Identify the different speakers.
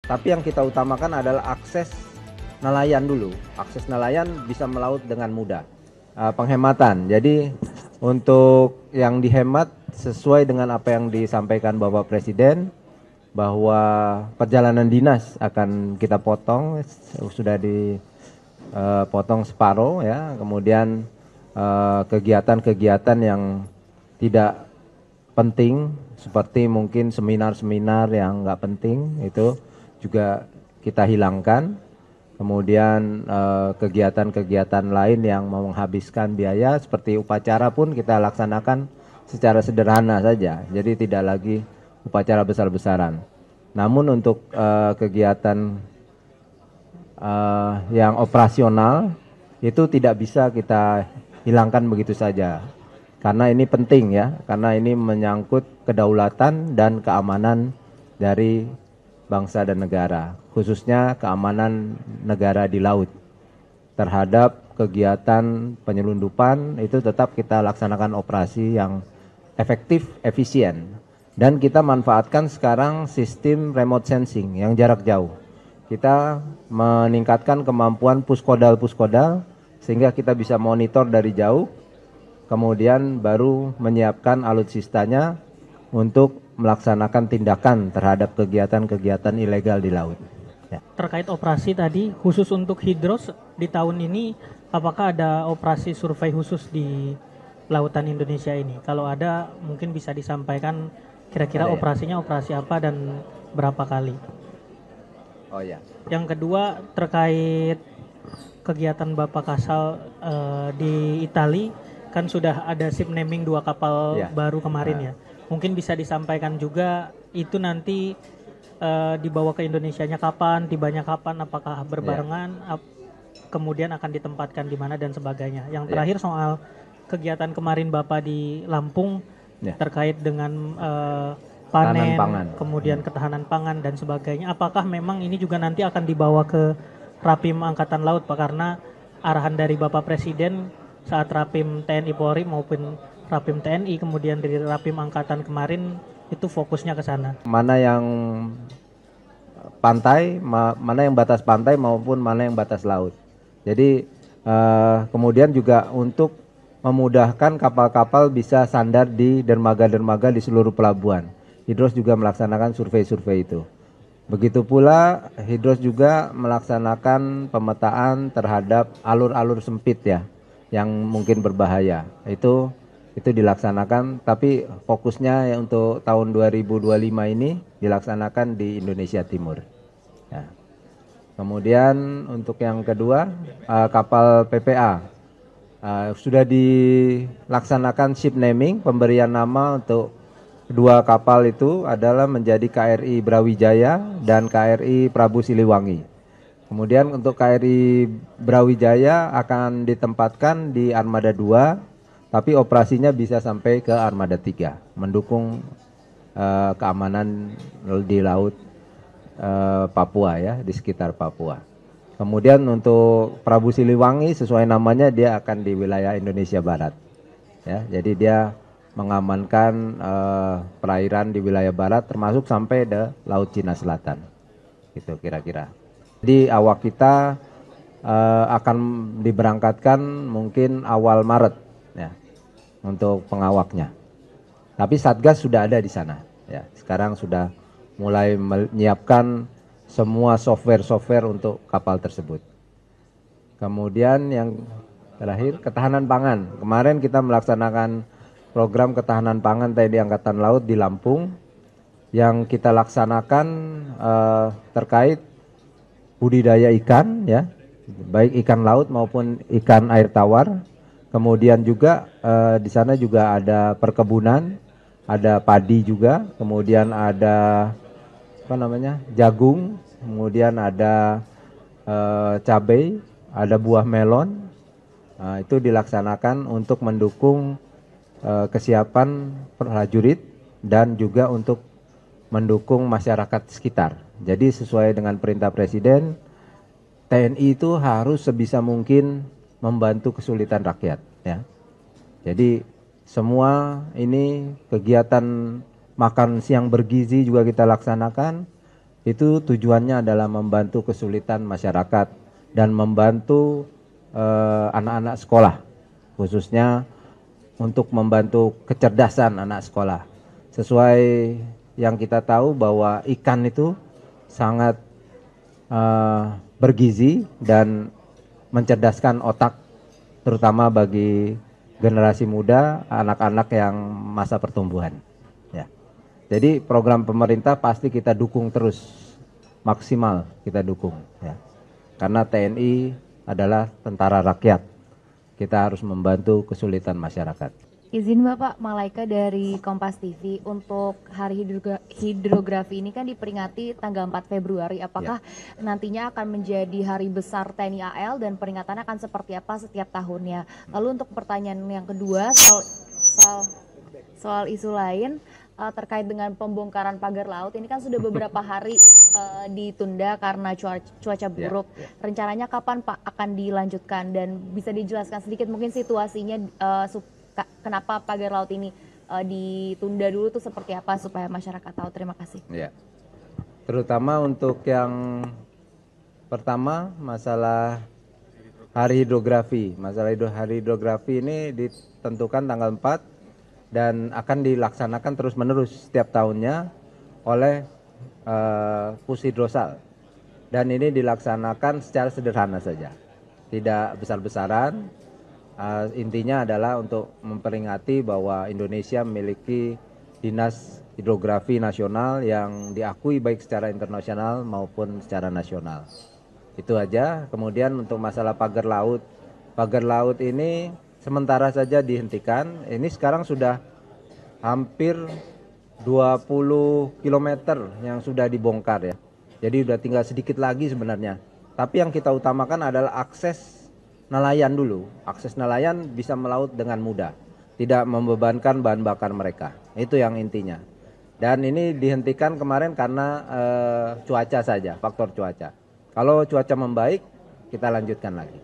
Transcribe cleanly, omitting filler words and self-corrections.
Speaker 1: Tapi yang kita utamakan adalah akses nelayan dulu. Akses nelayan bisa melaut dengan mudah. Penghematan. Jadi untuk yang dihemat sesuai dengan apa yang disampaikan Bapak Presiden, bahwa perjalanan dinas akan kita potong, sudah dipotong separuh ya. Kemudian kegiatan-kegiatan yang tidak penting seperti mungkin seminar-seminar yang nggak penting itu juga kita hilangkan. Kemudian kegiatan-kegiatan lain yang menghabiskan biaya seperti upacara pun kita laksanakan secara sederhana saja. Jadi tidak lagi upacara besar-besaran. Namun untuk kegiatan yang operasional itu tidak bisa kita hilangkan begitu saja. Karena ini penting ya, karena ini menyangkut kedaulatan dan keamanan dari bangsa dan negara, khususnya keamanan negara di laut. Terhadap kegiatan penyelundupan itu tetap kita laksanakan operasi yang efektif, efisien. Dan kita manfaatkan sekarang sistem remote sensing yang jarak jauh. Kita meningkatkan kemampuan puskodal-puskodal sehingga kita bisa monitor dari jauh. Kemudian baru menyiapkan alutsistanya untuk melaksanakan tindakan terhadap kegiatan-kegiatan ilegal di laut. Ya.
Speaker 2: Terkait operasi tadi, khusus untuk Hidros di tahun ini, apakah ada operasi survei khusus di lautan Indonesia ini? Kalau ada, mungkin bisa disampaikan kira-kira operasinya operasi apa dan berapa kali?
Speaker 1: Oh ya.
Speaker 2: Yang kedua, terkait kegiatan Bapak Kasal di Italia, kan sudah ada ship naming 2 kapal baru kemarin ya. Mungkin bisa disampaikan juga itu nanti dibawa ke Indonesianya kapan, tibanya kapan, apakah berbarengan, kemudian akan ditempatkan di mana dan sebagainya. Yang terakhir soal kegiatan kemarin Bapak di Lampung terkait dengan panen, kemudian ketahanan pangan dan sebagainya. Apakah memang ini juga nanti akan dibawa ke Rapim Angkatan Laut Pak, karena arahan dari Bapak Presiden saat Rapim TNI Polri maupun Rapim TNI kemudian dari Rapim Angkatan kemarin itu fokusnya ke sana.
Speaker 1: Mana yang pantai, mana yang batas pantai maupun mana yang batas laut. Jadi kemudian juga untuk memudahkan kapal-kapal bisa sandar di dermaga-dermaga di seluruh pelabuhan. Hidros juga melaksanakan survei-survei itu. Begitu pula Hidros juga melaksanakan pemetaan terhadap alur-alur sempit ya, yang mungkin berbahaya. Itu dilaksanakan, tapi fokusnya untuk tahun 2025 ini dilaksanakan di Indonesia Timur. Ya. Kemudian untuk yang kedua, kapal PPA sudah dilaksanakan ship naming, pemberian nama untuk 2 kapal itu adalah menjadi KRI Brawijaya dan KRI Prabu Siliwangi. Kemudian untuk KRI Brawijaya akan ditempatkan di Armada 2, tapi operasinya bisa sampai ke Armada 3, mendukung keamanan di laut Papua ya, di sekitar Papua. Kemudian untuk Prabu Siliwangi sesuai namanya dia akan di wilayah Indonesia Barat. Ya, jadi dia mengamankan perairan di wilayah barat termasuk sampai ke Laut Cina Selatan. Gitu kira-kira. Jadi awak kita akan diberangkatkan mungkin awal Maret ya, untuk pengawaknya. Tapi Satgas sudah ada di sana ya. Sekarang sudah mulai menyiapkan semua software untuk kapal tersebut. Kemudian yang terakhir ketahanan pangan. Kemarin kita melaksanakan program ketahanan pangan TNI Angkatan Laut di Lampung yang kita laksanakan terkait budidaya ikan ya, baik ikan laut maupun ikan air tawar. Kemudian juga di sana juga ada perkebunan, ada padi juga, kemudian ada jagung, kemudian ada cabai, ada buah melon. Itu dilaksanakan untuk mendukung kesiapan prajurit dan juga untuk mendukung masyarakat sekitar. Jadi sesuai dengan perintah Presiden, TNI itu harus sebisa mungkin membantu kesulitan rakyat ya. Jadi semua ini kegiatan makan siang bergizi juga kita laksanakan, Itu tujuannya adalah membantu kesulitan masyarakat dan membantu anak-anak sekolah, khususnya untuk membantu kecerdasan anak sekolah. Sesuai yang kita tahu bahwa ikan itu sangat bergizi dan mencerdaskan otak, terutama bagi generasi muda, anak-anak yang masa pertumbuhan. Ya. Jadi program pemerintah pasti kita dukung terus, maksimal kita dukung. Ya. Karena TNI adalah tentara rakyat, kita harus membantu kesulitan masyarakat.
Speaker 3: Izin Bapak, Malaika dari Kompas TV, untuk Hari Hidrografi ini kan diperingati tanggal 4 Februari. Apakah nantinya akan menjadi hari besar TNI AL dan peringatannya akan seperti apa setiap tahunnya? Lalu untuk pertanyaan yang kedua, soal isu lain terkait dengan pembongkaran pagar laut, ini kan sudah beberapa hari ditunda karena cuaca buruk. Rencananya kapan Pak akan dilanjutkan, dan bisa dijelaskan sedikit mungkin situasinya kenapa pagar laut ini ditunda dulu tuh seperti apa supaya masyarakat tahu. Terima kasih.
Speaker 1: Ya. Terutama untuk yang pertama, masalah hari hidrografi. Masalah hari hidrografi ini ditentukan tanggal 4 dan akan dilaksanakan terus-menerus setiap tahunnya oleh Pushidrosal. Dan ini dilaksanakan secara sederhana saja, tidak besar-besaran. Intinya adalah untuk memperingati bahwa Indonesia memiliki dinas hidrografi nasional yang diakui baik secara internasional maupun secara nasional. Itu aja. Kemudian untuk masalah pagar laut ini sementara saja dihentikan. Ini sekarang sudah hampir 20 km yang sudah dibongkar ya. Jadi udah tinggal sedikit lagi sebenarnya. Tapi yang kita utamakan adalah akses nelayan dulu. Akses nelayan bisa melaut dengan mudah, tidak membebankan bahan bakar mereka. Itu yang intinya. Dan ini dihentikan kemarin karena cuaca saja, faktor cuaca. Kalau cuaca membaik, kita lanjutkan lagi.